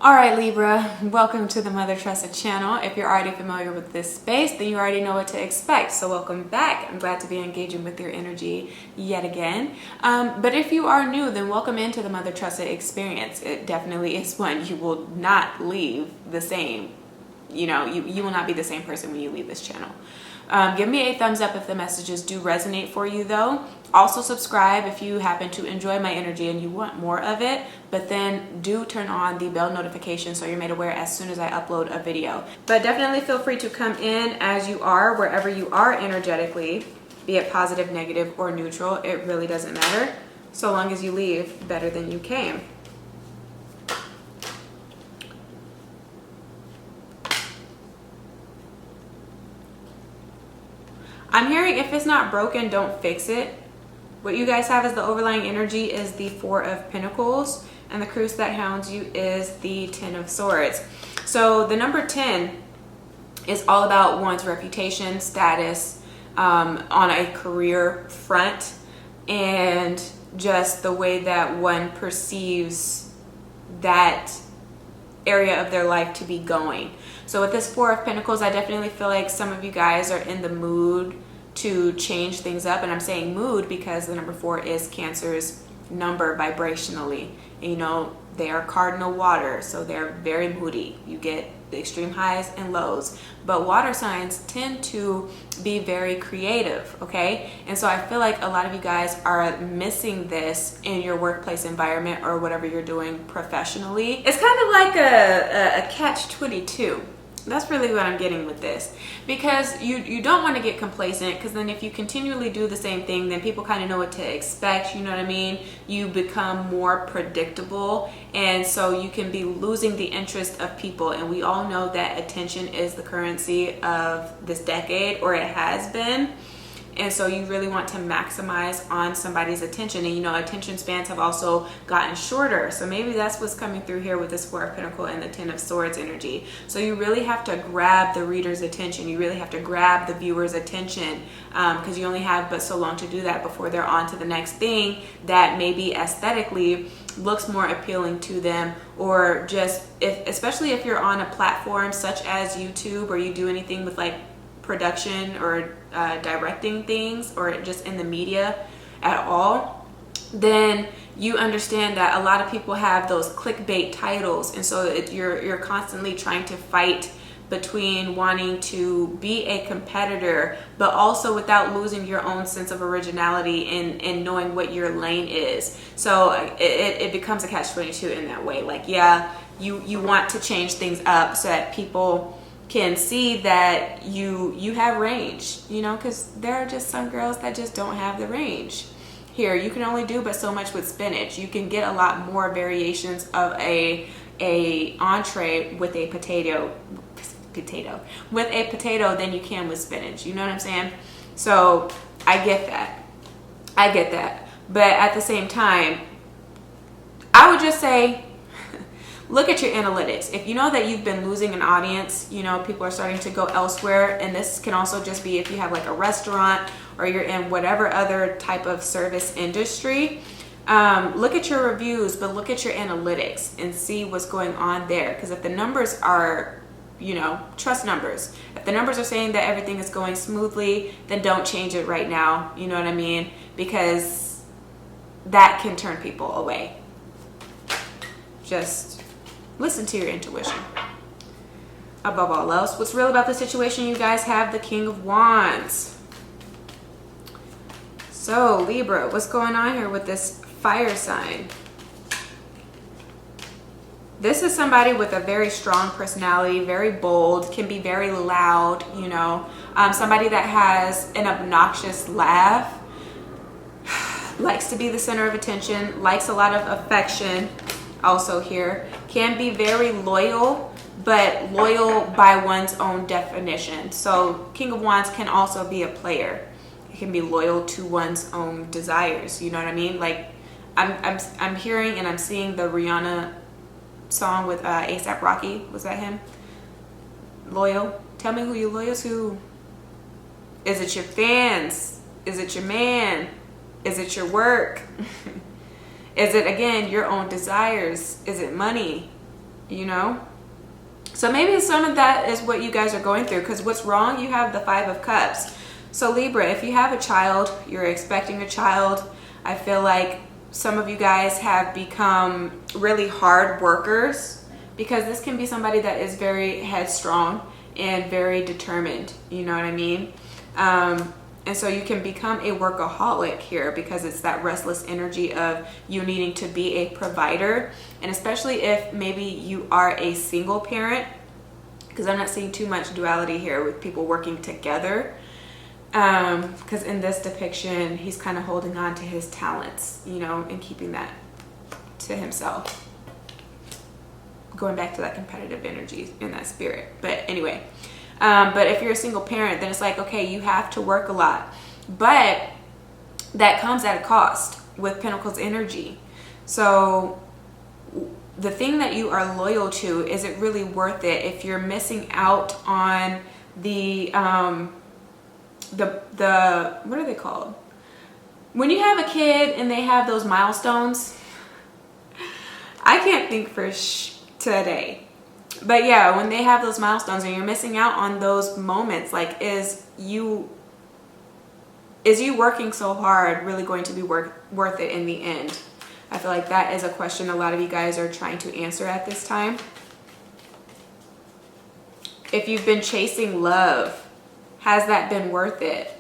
All right, Libra, welcome to the Mother Tressa channel. If you're already familiar with this space, then you already know what to expect. So welcome back. I'm glad to be engaging with your energy yet again. But if you are new, then welcome into the Mother Tressa experience. It definitely is one. You will not leave the same. You will not be the same person when you leave this channel. Give me a thumbs up if the messages do resonate for you though. Also subscribe if you happen to enjoy my energy and you want more of it, but then do turn on the bell notification so you're made aware as soon as I upload a video. But definitely feel free to come in as you are, wherever you are energetically, be it positive, negative, or neutral. It really doesn't matter, so long as you leave better than you came. I'm hearing if it's not broken, don't fix it. What you guys have as the overlying energy is the Four of Pentacles, and the cruise that hounds you is the Ten of Swords. So the number 10 is all about one's reputation, status, on a career front, and just the way that one perceives that area of their life to be going. So with this Four of Pentacles, I definitely feel like some of you guys are in the mood to change things up. And I'm saying mood because the number 4 is Cancer's number vibrationally. And they are cardinal water, so they're very moody. You get the extreme highs and lows. But water signs tend to be very creative, okay? And so I feel like a lot of you guys are missing this in your workplace environment or whatever you're doing professionally. It's kind of like a catch-22. That's really what I'm getting with this, because you don't want to get complacent, because then if you continually do the same thing, then people kind of know what to expect. You know what I mean? You become more predictable, and so you can be losing the interest of people. And we all know that attention is the currency of this decade, or it has been. And so you really want to maximize on somebody's attention. And attention spans have also gotten shorter. So maybe that's what's coming through here with this Four of Pentacles and the Ten of Swords energy. So you really have to grab the reader's attention. You really have to grab the viewer's attention, because you only have but so long to do that before they're on to the next thing that maybe aesthetically looks more appealing to them, or just especially if you're on a platform such as YouTube, or you do anything with like production or directing things, or just in the media at all, then you understand that a lot of people have those clickbait titles, and so you're constantly trying to fight between wanting to be a competitor, but also without losing your own sense of originality and knowing what your lane is. So it becomes a catch-22 in that way. Like, yeah, you want to change things up so that people can see that you have range, because there are just some girls that just don't have the range. Here, you can only do but so much with spinach. You can get a lot more variations of a entree with a potato than you can with spinach. You know what I'm saying? So I get that. But at the same time, I would just say, look at your analytics. If you know that you've been losing an audience, people are starting to go elsewhere. And this can also just be if you have like a restaurant, or you're in whatever other type of service industry. Look at your reviews, but look at your analytics and see what's going on there. Because if the numbers are, trust numbers. If the numbers are saying that everything is going smoothly, then don't change it right now. You know what I mean? Because that can turn people away. Just listen to your intuition. Above all else, what's real about the situation? You guys have the King of Wands. So Libra, what's going on here with this fire sign? This is somebody with a very strong personality, very bold, can be very loud, somebody that has an obnoxious laugh, likes to be the center of attention, likes a lot of affection. Also here, can be very loyal, but loyal by one's own definition. So King of Wands can also be a player. It can be loyal to one's own desires. You know what I mean? Like I'm hearing and I'm seeing the Rihanna song with A$AP Rocky. Was that him? Loyal. Tell me who you're loyal to. Is it your fans? Is it your man? Is it your work? Is it, again, your own desires? Is it money? you know? So maybe some of that is what you guys are going through, because what's wrong, you have the 5 of Cups. So Libra, if you have a child, you're expecting a child, I feel like some of you guys have become really hard workers, because this can be somebody that is very headstrong and very determined, you know what I mean? And so you can become a workaholic here, because it's that restless energy of you needing to be a provider. And especially if maybe you are a single parent, because I'm not seeing too much duality here with people working together. Because in this depiction, he's kind of holding on to his talents, you know, and keeping that to himself. Going back to that competitive energy in that spirit. But anyway. But if you're a single parent, then it's like, okay, you have to work a lot, but that comes at a cost with Pentacles energy. So the thing that you are loyal to, is it really worth it? If you're missing out on the what are they called? When you have a kid and they have those milestones, I can't think for today. But yeah, when they have those milestones and you're missing out on those moments, like is you working so hard really going to be worth it in the end? I feel like that is a question a lot of you guys are trying to answer at this time. If you've been chasing love, has that been worth it?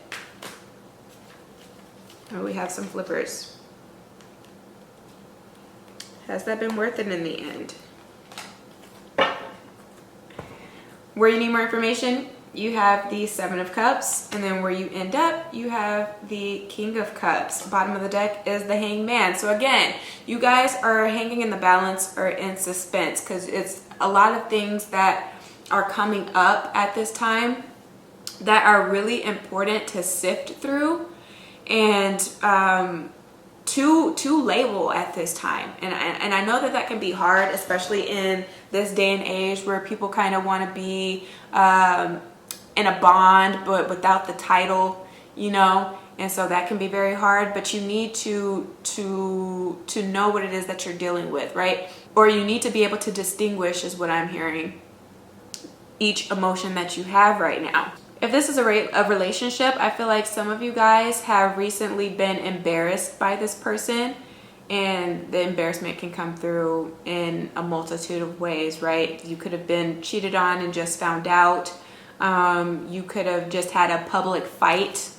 Oh, we have some flippers. Has that been worth it in the end? Where you need more information, you have the 7 of Cups, and then where you end up, you have the King of Cups. Bottom of the deck is the Hangman. So again, you guys are hanging in the balance or in suspense, because it's a lot of things that are coming up at this time that are really important to sift through and to label at this time. And I know that can be hard, especially in this day and age where people kind of want to be in a bond but without the title, you know. And so that can be very hard, but you need to know what it is that you're dealing with, right? Or you need to be able to distinguish, is what I'm hearing, each emotion that you have right now. If this is a relationship, I feel like some of you guys have recently been embarrassed by this person, and the embarrassment can come through in a multitude of ways, right? You could have been cheated on and just found out. You could have just had a public fight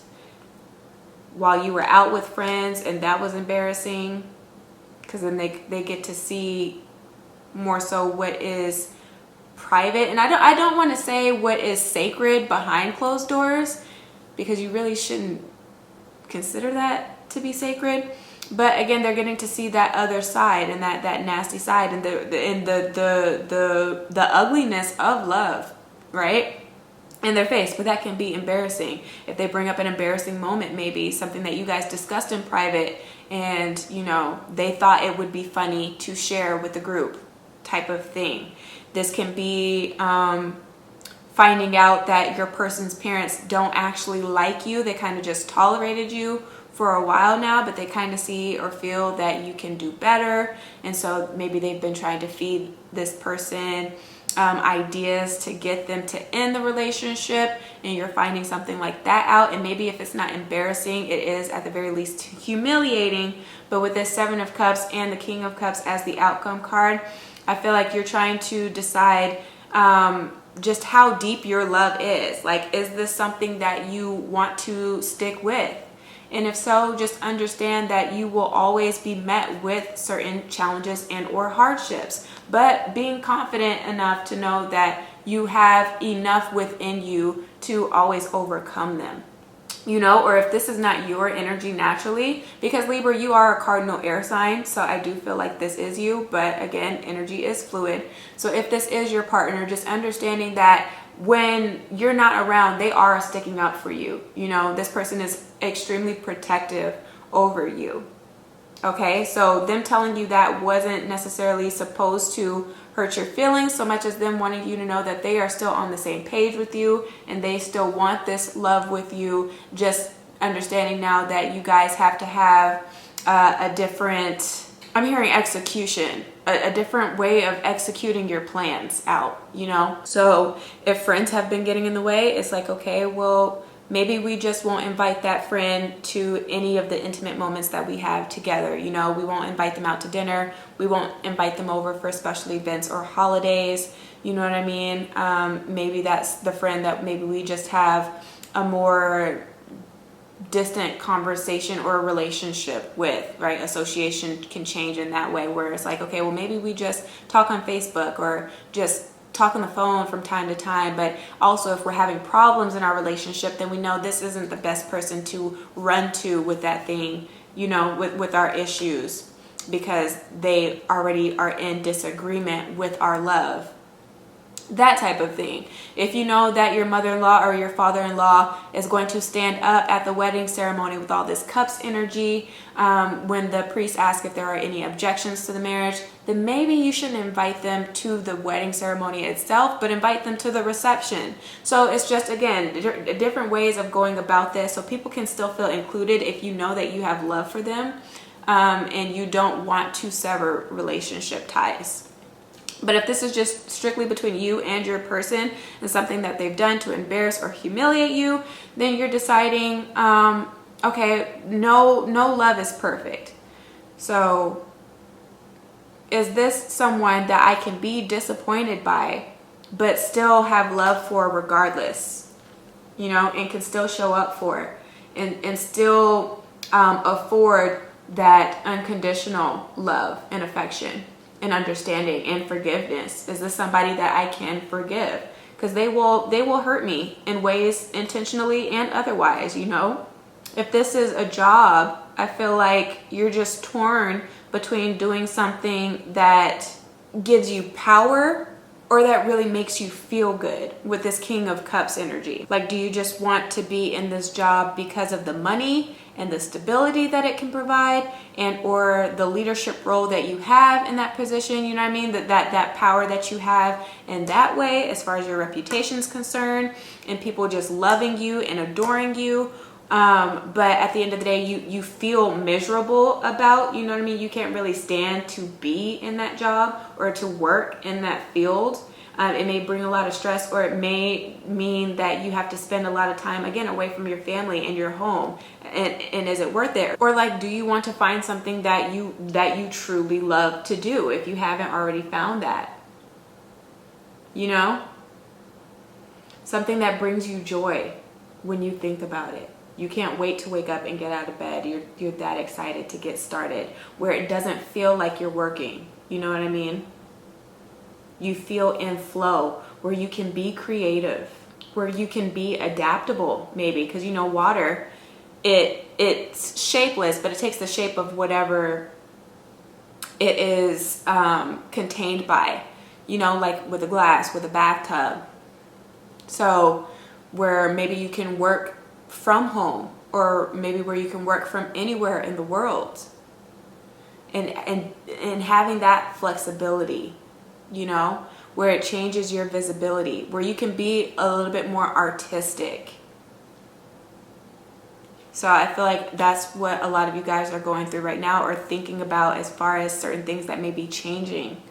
while you were out with friends, and that was embarrassing, because then they get to see more so what is private. And I don't want to say what is sacred behind closed doors, because you really shouldn't consider that to be sacred. But again, they're getting to see that other side, and that nasty side, and the ugliness of love, right, in their face. But that can be embarrassing if they bring up an embarrassing moment, maybe something that you guys discussed in private, and you know, they thought it would be funny to share with the group, type of thing. This can be finding out that your person's parents don't actually like you. They kind of just tolerated you for a while now, but they kind of see or feel that you can do better. And so maybe they've been trying to feed this person ideas to get them to end the relationship, and you're finding something like that out. And maybe if it's not embarrassing, it is at the very least humiliating. But with this 7 of Cups and the King of Cups as the outcome card, I feel like you're trying to decide just how deep your love is. Like, is this something that you want to stick with? And if so, just understand that you will always be met with certain challenges and or hardships, but being confident enough to know that you have enough within you to always overcome them. You know, or if this is not your energy naturally, because Libra, you are a cardinal air sign, so I do feel like this is you, but again, energy is fluid. So if this is your partner, just understanding that when you're not around, they are sticking up for you. You know, this person is extremely protective over you. Okay, so them telling you that wasn't necessarily supposed to hurt your feelings so much as them wanting you to know that they are still on the same page with you and they still want this love with you. Just understanding now that you guys have to have a different I'm hearing execution, a different way of executing your plans out, you know? So if friends have been getting in the way, it's like, okay, well, maybe we just won't invite that friend to any of the intimate moments that we have together. You know, we won't invite them out to dinner. We won't invite them over for special events or holidays. You know what I mean? Maybe that's the friend that maybe we just have a more distant conversation or a relationship with, right? Association can change in that way, where it's like, okay, well, maybe we just talk on Facebook or just talk on the phone from time to time. But also, if we're having problems in our relationship, then we know this isn't the best person to run to with that thing, you know, with our issues, because they already are in disagreement with our love. That type of thing. If you know that your mother-in-law or your father-in-law is going to stand up at the wedding ceremony with all this cups energy, when the priest asks if there are any objections to the marriage, then maybe you shouldn't invite them to the wedding ceremony itself, but invite them to the reception. So it's just, again, different ways of going about this, so people can still feel included if you know that you have love for them, and you don't want to sever relationship ties. But if this is just strictly between you and your person and something that they've done to embarrass or humiliate you, then you're deciding, okay, no love is perfect. So is this someone that I can be disappointed by, but still have love for regardless, you know, and can still show up for and still afford that unconditional love and affection and understanding and forgiveness? Is this somebody that I can forgive? Because they will hurt me in ways intentionally and otherwise, you know? If this is a job, I feel like you're just torn between doing something that gives you power or that really makes you feel good with this King of Cups energy. Like, do you just want to be in this job because of the money and the stability that it can provide, and or the leadership role that you have in that position, you know what I mean? That power that you have in that way, as far as your reputation is concerned, and people just loving you and adoring you. But at the end of the day, you feel miserable about, you know what I mean? You can't really stand to be in that job or to work in that field. It may bring a lot of stress, or it may mean that you have to spend a lot of time, again, away from your family and your home. And is it worth it? Or like, do you want to find something that you truly love to do if you haven't already found that? You know? Something that brings you joy when you think about it. You can't wait to wake up and get out of bed. You're that excited to get started, where it doesn't feel like you're working. You know what I mean? You feel in flow, where you can be creative, where you can be adaptable, maybe, because you know water, it's shapeless, but it takes the shape of whatever it is contained by, you know, like with a glass, with a bathtub. So where maybe you can work from home, or maybe where you can work from anywhere in the world, and having that flexibility, you know, where it changes your visibility, where you can be a little bit more artistic. So I feel like that's what a lot of you guys are going through right now, or thinking about, as far as certain things that may be changing.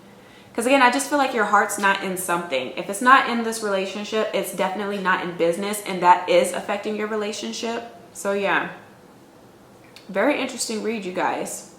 Because again, I just feel like your heart's not in something. If it's not in this relationship, it's definitely not in business, and that is affecting your relationship. So yeah, very interesting read, you guys.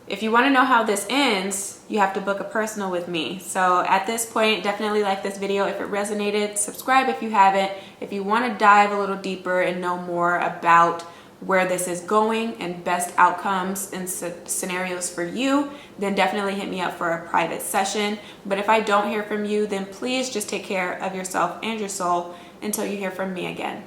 If you want to know how this ends, you have to book a personal with me. So at this point, definitely like this video if it resonated. Subscribe if you haven't. If you want to dive a little deeper and know more about where this is going and best outcomes and scenarios for you, then definitely hit me up for a private session. But if I don't hear from you, then please just take care of yourself and your soul until you hear from me again.